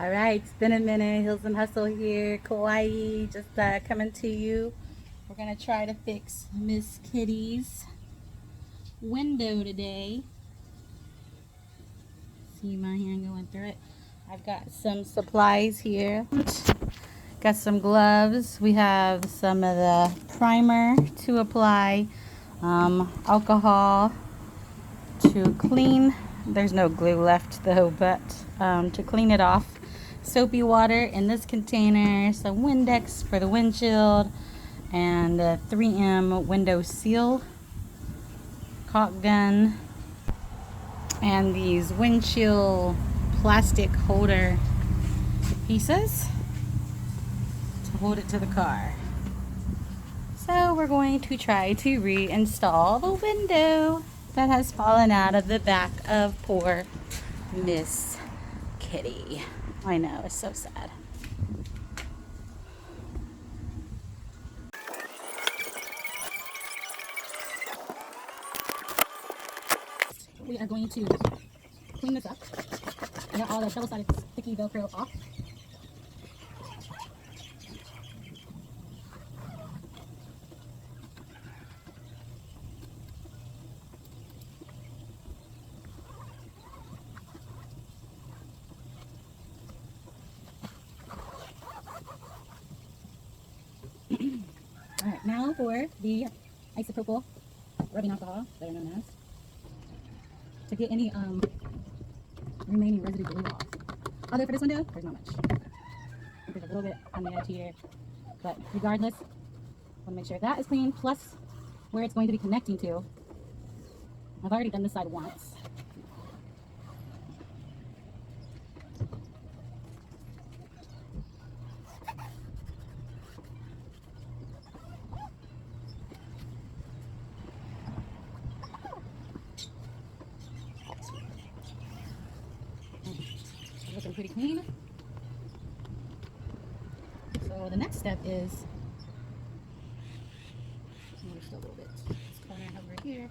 All right, it's been a minute. Hills and Hustle here, Kauai, just coming to you. We're gonna try to fix Miss Kitty's window today. See my hand going through it. I've got some supplies here. Got some gloves. We have some of the primer to apply, alcohol to clean. There's no glue left though, but to clean it off. Soapy water in this container, some Windex for the windshield, and a 3M window seal, caulk gun, and these windshield plastic holder pieces to hold it to the car. So we're going to try to reinstall the window that has fallen out of the back of poor Miss Kitty. I know, it's so sad. We are going to clean this up. I got all the double-sided sticky Velcro off. Alright, now for the isopropyl rubbing alcohol, better known as, to get any remaining residue glue off. Although for this window, there's not much. There's a little bit on the edge here, but regardless, I want to make sure that is clean, plus where it's going to be connecting to. I've already done this side once. Looking pretty clean. So the next step is just a little bit. This corner over here.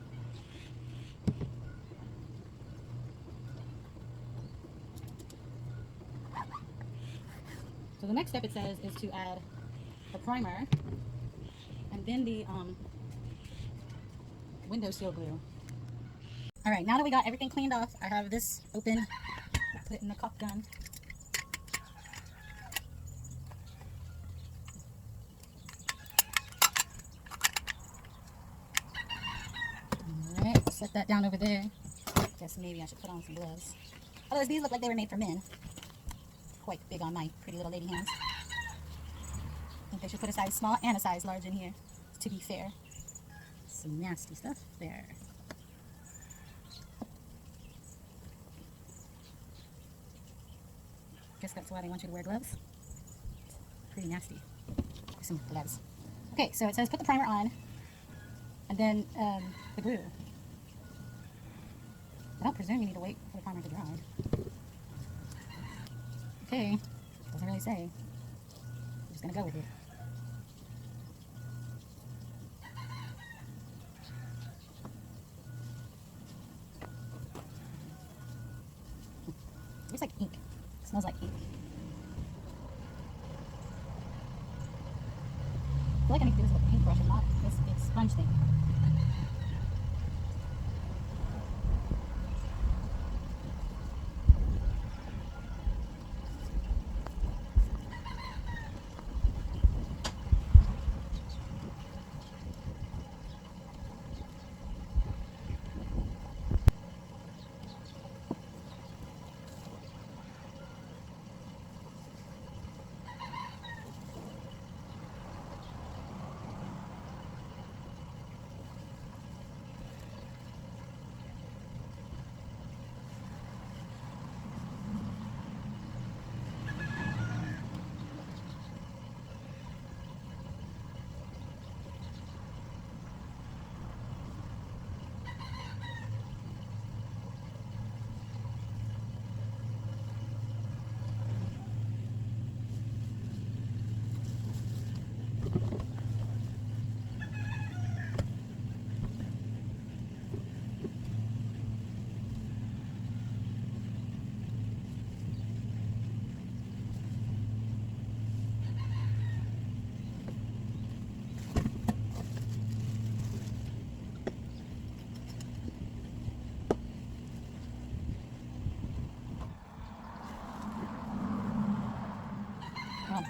So the next step, it says, is to add the primer and then the window seal glue. All right, now that we got everything cleaned off, I have this open. Put it in the caulk gun. All right, set that down over there. Guess maybe I should put on some gloves. Although these look like they were made for men. Quite big on my pretty little lady hands. I think they should put a size small and a size large in here, to be fair. Some nasty stuff there. Guess that's why they want you to wear gloves. Pretty nasty. Some gloves. Okay, so it says put the primer on, and then the glue. I don't presume you need to wait for the primer to dry. Okay, doesn't really say. I'm just gonna go with it. Looks like ink. Smells like ink. I feel like I need to do this with a paintbrush and not this big sponge thing.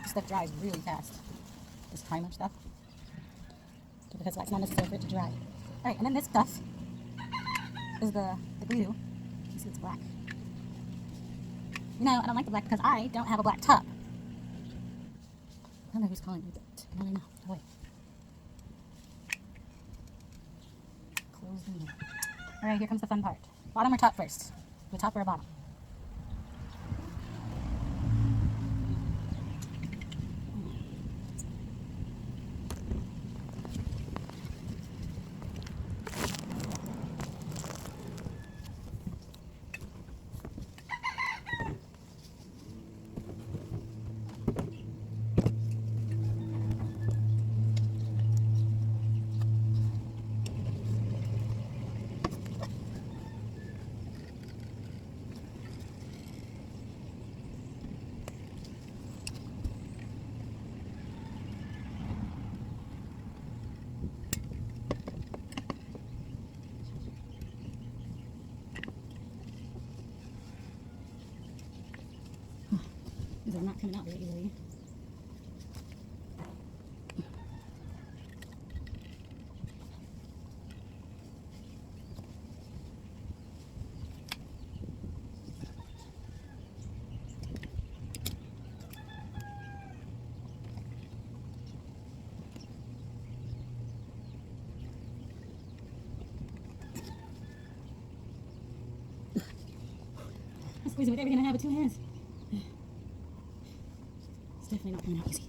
Stuff dries really fast. This primer stuff. Because it's not necessary for it to dry. Alright, and then this stuff is the glue. You see it's black. You know, I don't like the black because I don't have a black top. I don't know who's calling me, but I don't know. Oh, wait. Close the door. Alright, here comes the fun part. Bottom or top first? The top or bottom? This is not coming out very easily. I'm squeezing with everything I have with 2 hands. It's definitely not coming out easy.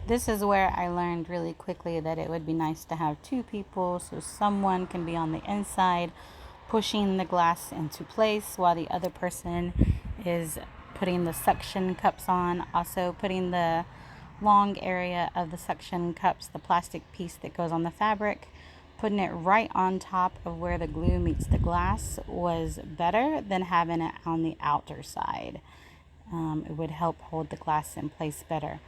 This is where I learned really quickly that it would be nice to have 2 people so someone can be on the inside pushing the glass into place while the other person is putting the suction cups on, also putting the long area of the suction cups, the plastic piece that goes on the fabric, putting it right on top of where the glue meets the glass was better than having it on the outer side. It would help hold the glass in place better.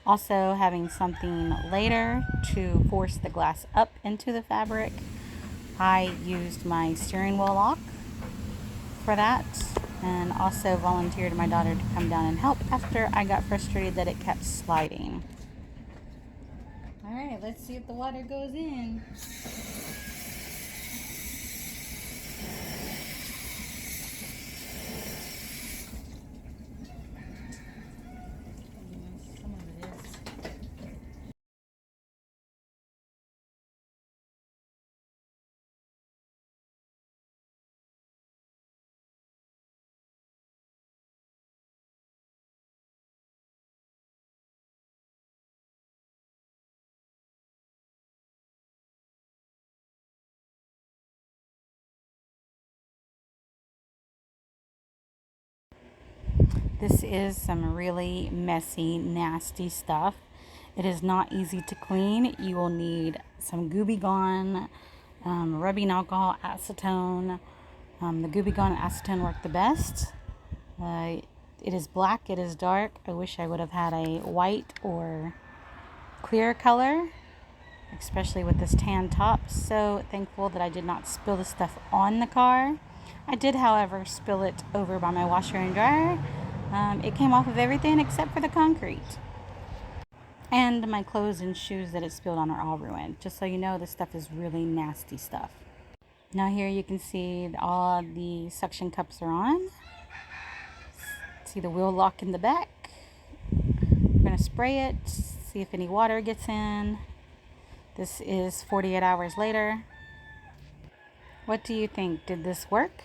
Also, having something later to force the glass up into the fabric. I used my steering wheel lock for that, and also volunteered my daughter to come down and help after I got frustrated that it kept sliding. Alright, let's see if the water goes in. This is some really messy, nasty stuff. It is not easy to clean. You will need some Gooby Gone, rubbing alcohol, acetone. The Gooby Gone and acetone work the best. It is black, it is dark. I wish I would have had a white or clear color, especially with this tan top. So thankful that I did not spill the stuff on the car. I did, however, spill it over by my washer and dryer. It came off of everything except for the concrete. And my clothes and shoes that it spilled on are all ruined. Just so you know, this stuff is really nasty stuff. Now here you can see all the suction cups are on. See the wheel lock in the back. We're going to spray it, see if any water gets in. This is 48 hours later. What do you think? Did this work?